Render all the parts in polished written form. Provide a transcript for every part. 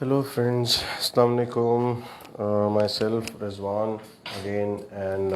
Hello friends, Assalamu alaikum. Myself Rizwan again and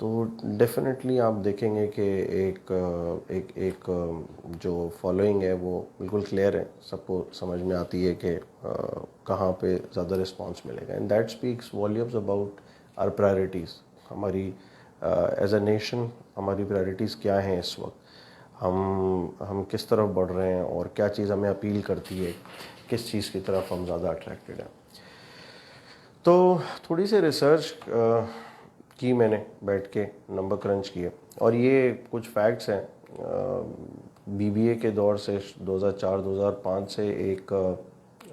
تو definitely آپ دیکھیں گے کہ ایک جو فالوئنگ ہے وہ بالکل کلیئر ہے، سب کو سمجھ میں آتی ہے کہ کہاں پہ زیادہ رسپانس ملے گا، and that speaks volumes about our priorities. ہماری ایز اے نیشن ہماری پرائرٹیز کیا ہیں اس وقت، ہم کس طرف بڑھ رہے ہیں اور کیا چیز ہمیں اپیل کرتی ہے، کس چیز کی طرف ہم زیادہ اٹریکٹڈ ہیں. تو تھوڑی سی ریسرچ کی میں نے بیٹھ کے، نمبر کرنچ کیے، اور یہ کچھ فیکٹس ہیں. BBA کے دور سے 2004-2005 سے ایک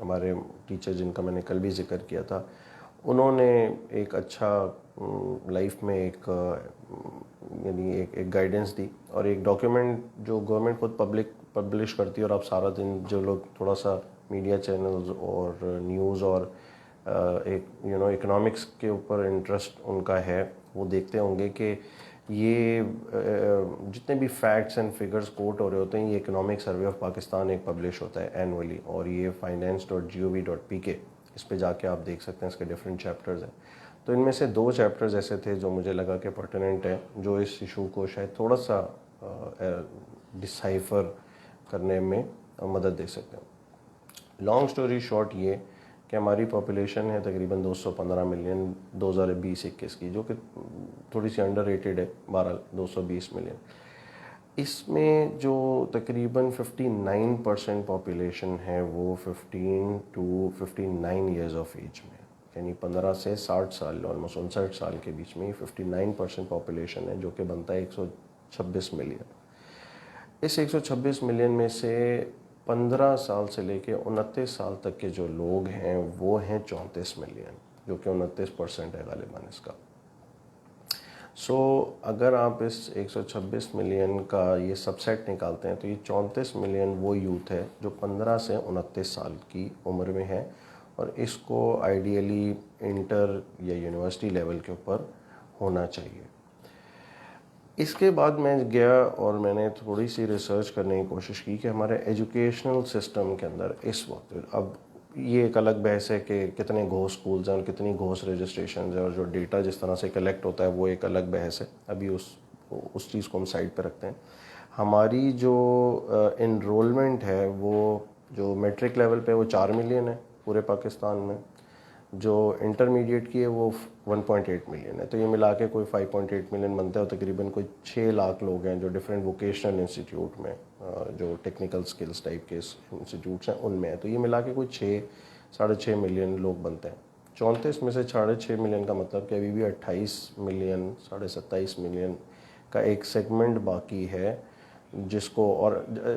ہمارے ٹیچر جن کا میں نے کل بھی ذکر کیا تھا، انہوں نے ایک اچھا لائف میں ایک یعنی ایک گائیڈنس دی، اور ایک ڈاکیومنٹ جو گورنمنٹ خود پبلش کرتی ہے، اور اب سارا دن جو لوگ تھوڑا سا میڈیا چینلز اور نیوز اور ایک اکنامکس کے اوپر انٹرسٹ ان کا ہے، وہ دیکھتے ہوں گے کہ یہ جتنے بھی فیکٹس اینڈ فگرز کوٹ ہو رہے ہوتے ہیں، یہ اکنامک سروے آف پاکستان ایک پبلش ہوتا ہے اینولی، اور یہ finance.gov.pk، اس پہ جا کے آپ دیکھ سکتے ہیں، اس کے ڈفرینٹ چیپٹرز ہیں. تو ان میں سے 2 چیپٹرز ایسے تھے جو مجھے لگا کہ پرٹیننٹ ہے، جو اس ایشو کو شاید تھوڑا سا ڈسائفر کرنے میں مدد دے سکتے ہیں. لانگ سٹوری شارٹ یہ کہ ہماری پاپولیشن ہے تقریباً 215 ملین 2020-21 کی، جو کہ تھوڑی سی انڈر ریٹڈ ہے، بہرحال 220 ملین. اس میں جو تقریباً 59% پاپولیشن ہے وہ 15 to 59 ایئرز آف ایج میں، یعنی 15 سے 60 سال، آلموسٹ 59 سال کے بیچ میں 59% پاپولیشن ہے، جو کہ بنتا ہے 126 ملین. اس 126 ملین میں سے 15 سال سے لے کے 29 سال تک کے جو لوگ ہیں وہ ہیں 34 ملین، جو کہ 29% ہے غالباً اس کا. سو اگر آپ اس 126 ملین کا یہ سب سیٹ نکالتے ہیں تو یہ 34 ملین وہ یوتھ ہے جو 15 سے 29 سال کی عمر میں ہے، اور اس کو آئیڈیلی انٹر یا یونیورسٹی لیول کے اوپر ہونا چاہیے. اس کے بعد میں گیا اور میں نے تھوڑی سی ریسرچ کرنے کی کوشش کی کہ ہمارے ایجوکیشنل سسٹم کے اندر اس وقت، اب یہ ایک الگ بحث ہے کہ کتنے گھوس سکولز ہیں اور کتنی گھوس رجسٹریشنز ہیں، اور جو ڈیٹا جس طرح سے کلیکٹ ہوتا ہے وہ ایک الگ بحث ہے، ابھی اس چیز کو ہم سائڈ پہ رکھتے ہیں. ہماری جو انرولمنٹ ہے وہ جو میٹرک لیول پہ وہ 4 ملین ہے پورے پاکستان میں، جو انٹرمیڈیٹ کی ہے وہ 1.8 ملین ہے. تو یہ ملا کے کوئی 5.8 ملین بنتا ہے، اور تقریباً کوئی 6 لاکھ لوگ ہیں جو ڈفرینٹ ووکیشنل انسٹیٹیوٹ میں، جو ٹیکنیکل سکلز ٹائپ کے انسٹیٹیوٹس ہیں ان میں ہے. تو یہ ملا کے کوئی 6-6.5 ملین لوگ بنتے ہیں. 34 میں سے 6.5 ملین کا مطلب کہ ابھی بھی 28 ملین 27.5 ملین کا ایک سیگمنٹ باقی ہے، جس کو، اور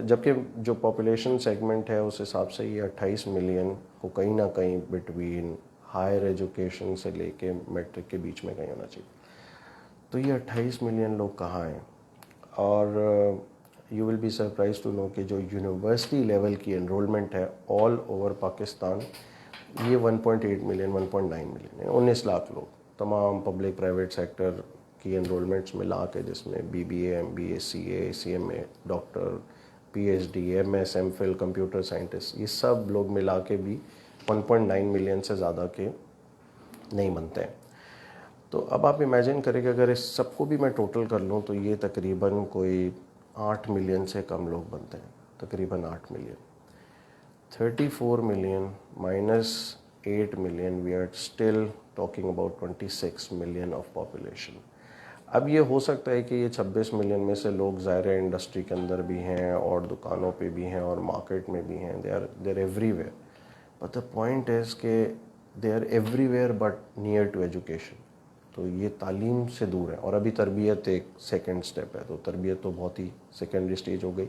جبکہ جو پاپولیشن سیگمنٹ ہے اس حساب سے یہ 28 ملین کو کہیں نہ کہیں بٹوین ہائر ایجوکیشن سے لے کے میٹرک کے بیچ میں کہیں ہونا چاہیے. تو یہ 28 ملین لوگ کہاں ہیں؟ اور you will be surprise to know کہ جو یونیورسٹی لیول کی انرولمنٹ ہے آل اوور پاکستان، یہ 1.8 ملین 1.9 ملین ہے، 19 لاکھ لوگ تمام پبلک پرائیویٹ سیکٹر کی انرولمنٹس ملا کے، جس میں BBA MBA CA CMA doctor PhD MS MPhil computer scientist, یہ سب لوگ ملا کے بھی 1.9 ملین سے زیادہ کے نہیں بنتے ہیں. تو اب آپ امیجن کریں کہ اگر اس سب کو بھی میں ٹوٹل کر لوں تو یہ تقریباً کوئی 8 ملین سے کم لوگ بنتے ہیں، تقریباً 8 million. 34 million minus 8 million, we are still talking about 26 million of population. اب یہ ہو سکتا ہے کہ یہ 26 ملین میں سے لوگ ظاہر انڈسٹری کے اندر بھی ہیں اور دکانوں پہ بھی ہیں اور مارکیٹ میں بھی ہیں، they are everywhere. But the point is کہ they are everywhere but near to education. تو یہ تعلیم سے دور ہے، اور ابھی تربیت ایک سیکنڈ سٹیپ ہے، تو تربیت تو بہت ہی سیکنڈری سٹیج ہو گئی.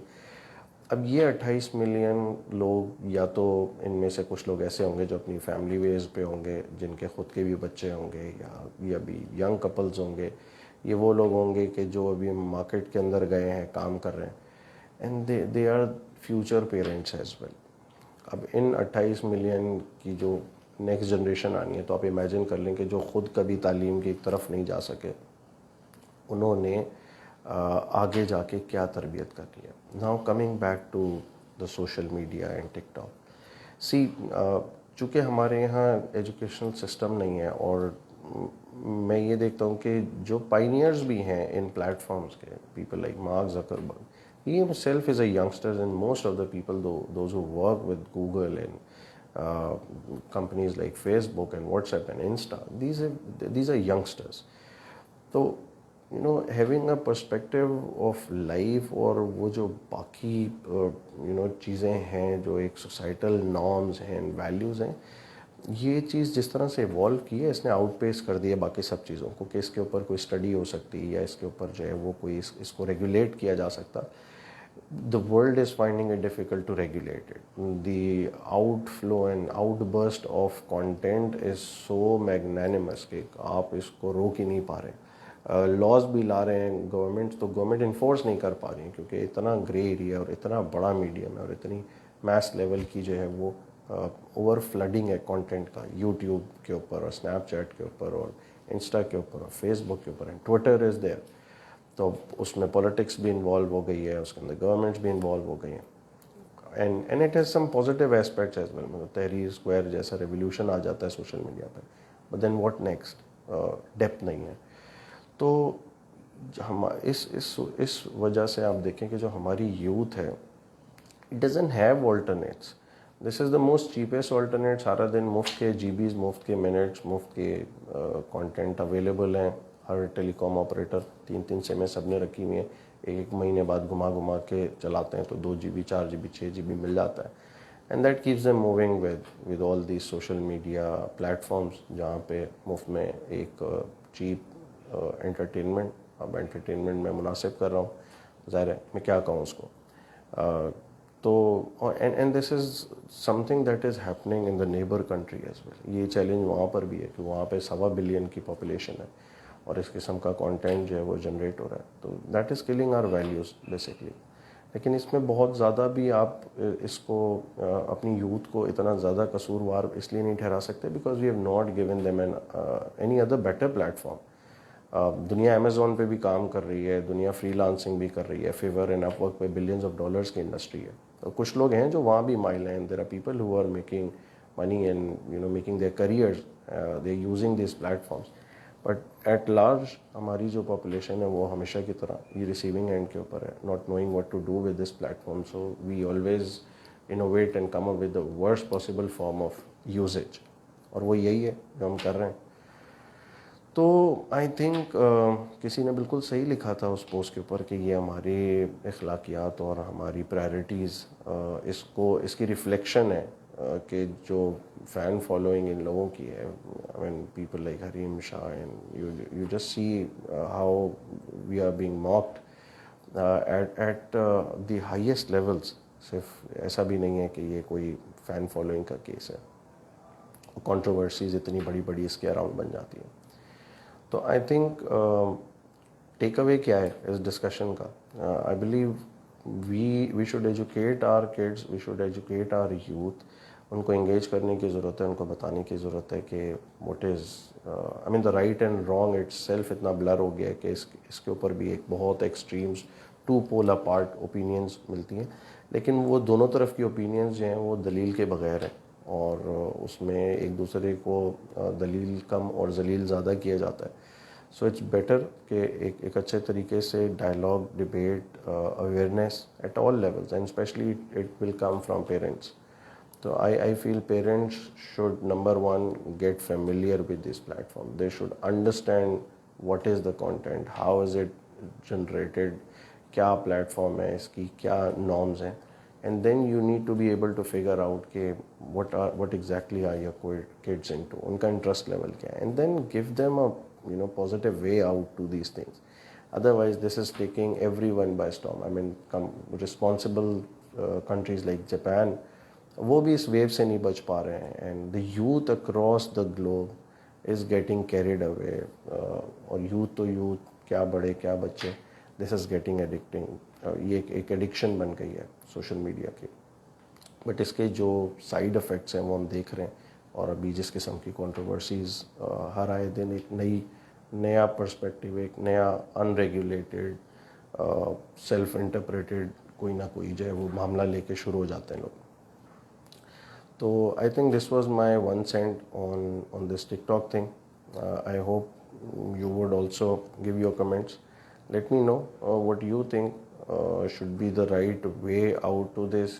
اب یہ 28 ملین لوگ، یا تو ان میں سے کچھ لوگ ایسے ہوں گے جو اپنی فیملی ویز پہ ہوں گے، جن کے خود کے بھی بچے ہوں گے، یا بھی ینگ کپلز ہوں گے، یہ وہ لوگ ہوں گے کہ جو ابھی مارکیٹ کے اندر گئے ہیں، کام کر رہے ہیں، and they are future parents as well. اب ان 28 ملین کی جو نیکسٹ جنریشن آنی ہے، تو آپ امیجن کر لیں کہ جو خود کبھی تعلیم کی ایک طرف نہیں جا سکے، انہوں نے آگے جا کے کیا تربیت کرنی ہے. Now coming back to the social media and TikTok. چونکہ ہمارے یہاں ایجوکیشنل سسٹم نہیں ہے، اور میں یہ دیکھتا ہوں کہ جو پائنیئرز بھی ہیں ان پلیٹ فارمس کے, people like mark Zuckerberg, he himself is a youngster, and most of the people, those who work with Google and companies like Facebook and WhatsApp and Insta, these are youngsters. تو having a perspective of life, اور وہ جو باقی چیزیں ہیں جو ایک societal norms ہیں, ویلیوز ہیں, یہ چیز جس طرح سے ایوالو کی ہے, اس نے آؤٹ پیس کر دیا باقی سب چیزوں کو, کہ اس کے اوپر کوئی اسٹڈی ہو سکتی ہے یا اس کے اوپر جو ہے وہ کوئی اس کو ریگولیٹ کیا جا سکتا. The world is finding it difficult to regulate it. The outflow and outburst of content is so magnanimous کہ آپ اس کو روک ہی نہیں پا رہے. لاز بھی لا رہے ہیں گورنمنٹ, تو گورنمنٹ انفورس نہیں کر پا رہی ہیں کیونکہ اتنا گرے ایریا اور اتنا بڑا میڈیم ہے اور اتنی میس لیول کی جو ہے وہ اوور فلڈنگ ہے کانٹینٹ کا, یوٹیوب کے اوپر اور اسنیپ چیٹ کے اوپر اور انسٹا کے اوپر اور فیس بک کے اوپر, اینڈ ٹویٹر از دیئر. تو اس میں پولیٹکس بھی انوالو ہو گئی ہے, اس کے اندر گورنمنٹس بھی انوالو ہو گئی ہیں, and it has some positive aspects as well. مطلب تحریر اسکوائر جیسا ریولیوشن آ جاتا ہے سوشل میڈیا پہ, but then what next, depth نہیں ہے. تو اس وجہ سے آپ دیکھیں کہ جو ہماری یوتھ ہے, it doesn't have alternates. This is the most cheapest alternate. سارا دن مفت کے جی بیز, مفت کے منٹس, مفت کے کانٹینٹ اویلیبل ہیں. ہر ٹیلی کام آپریٹر 3 سمیں سب نے رکھی ہوئی ہیں, ایک مہینے بعد گھما کے چلاتے ہیں تو 2 GB 4 GB 6 GB مل جاتا ہے. And that keeps them moving with all these social media platforms, جہاں پہ مفت میں ایک چیپ انٹرٹینمنٹ, اب انٹرٹینمنٹ میں مناسب کر رہا ہوں, ظاہر ہے میں کیا کہوں اس کو. تو and this is something that is happening in the neighbour country as well. یہ چیلنج وہاں پر بھی ہے کہ وہاں پہ 1.25 بلین کی پاپولیشن ہے اور اس قسم کا کانٹینٹ جو ہے وہ جنریٹ ہو رہا ہے. تو that is killing our values basically. لیکن اس میں بہت زیادہ بھی آپ اس کو اپنی یوتھ کو اتنا زیادہ قصوروار اس لیے نہیں ٹھہرا سکتے because we have not given them any other better platform. دنیا امیزون پہ بھی کام کر رہی ہے, دنیا فری لانسنگ بھی کر رہی ہے, فیور اینڈ اپ ورک پہ بلینز آف ڈالرس کی انڈسٹری ہے. کچھ لوگ ہیں جو وہاں بھی مائل ہیں. There are people who are making money and making their careers, they are using these platforms. But at large ہماری جو پاپولیشن ہے وہ ہمیشہ کی طرح یہ ریسیونگ اینڈ کے اوپر ہے, not knowing what to do with this platform. So we always innovate and come up with the worst possible form of usage, اور وہ یہی ہے جو ہم کر رہے ہیں. تو آئی تھنک کسی نے بالکل صحیح لکھا تھا اس پوسٹ کے اوپر کہ یہ ہماری اخلاقیات اور ہماری پرائرٹیز اس کی ریفلیکشن ہے کہ جو فین فالوئنگ ان لوگوں کی ہے. I mean people like Hareem Shah, and you just see how we are being mocked at the highest levels. صرف ایسا بھی نہیں ہے کہ یہ کوئی فین فالوئنگ کا کیس ہے, کنٹروورسیز اتنی بڑی بڑی اس کے اراؤنڈ بن جاتی ہیں. تو آئی تھنک ٹیک اوے کیا ہے اس ڈسکشن کا؟ I believe we should educate our kids, we should educate our youth. ان کو انگیج کرنے کی ضرورت ہے, ان کو بتانے کی ضرورت ہے کہ what is I mean the right and wrong itself اتنا بلر ہو گیا ہے کہ اس کے اوپر بھی ایک بہت ایکسٹریمز 2 پول اپارٹ اوپینینز ملتی ہیں. لیکن وہ دونوں طرف کی اوپینینز جو ہیں وہ دلیل کے بغیر ہیں, اور اس میں ایک دوسرے کو دلیل کم اور ذلیل زیادہ کیا جاتا ہے. سو اٹس بیٹر کہ ایک اچھے طریقے سے dialogue, debate, awareness at all levels, and especially it will come from parents. تو I feel parents should, number one, get familiar with this platform. They should understand what is the content, how is it generated, کیا plate form ہے, اس کی کیا norms ہیں, and then you need to be able to figure out کہ what exactly are your kids into, ان کا interest level کیا ہے, and then give them a positive way out to these things. Otherwise this is taking everyone by storm. I mean responsible countries like Japan, وہ بھی اس view سے نہیں بچ پا رہے ہیں, and the youth across the globe is getting carried away. اور youth تو یوتھ, کیا بڑے کیا بچے, دس از گیٹنگ ایڈکٹنگ. یہ ایک ایڈکشن بن گئی ہے سوشل میڈیا کی. بٹ اس کے جو سائیڈ افیکٹس ہیں وہ ہم دیکھ رہے ہیں, اور ابھی جس قسم کی کنٹروورسیز ہر آئے دن ایک نیا پرسپیکٹیو, ایک نیا ان ریگولیٹڈ سیلف انٹرپریٹڈ کوئی نہ کوئی جو ہے وہ معاملہ لے کے شروع ہو جاتے ہیں لوگ. تو I think this was my 1 cent on this TikTok thing. I hope you would also give your comments. Let me know what you think should be the right way out to this.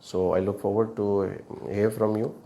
So I look forward to hear from you.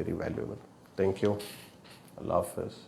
very valuable. Thank you. Allah Hafiz.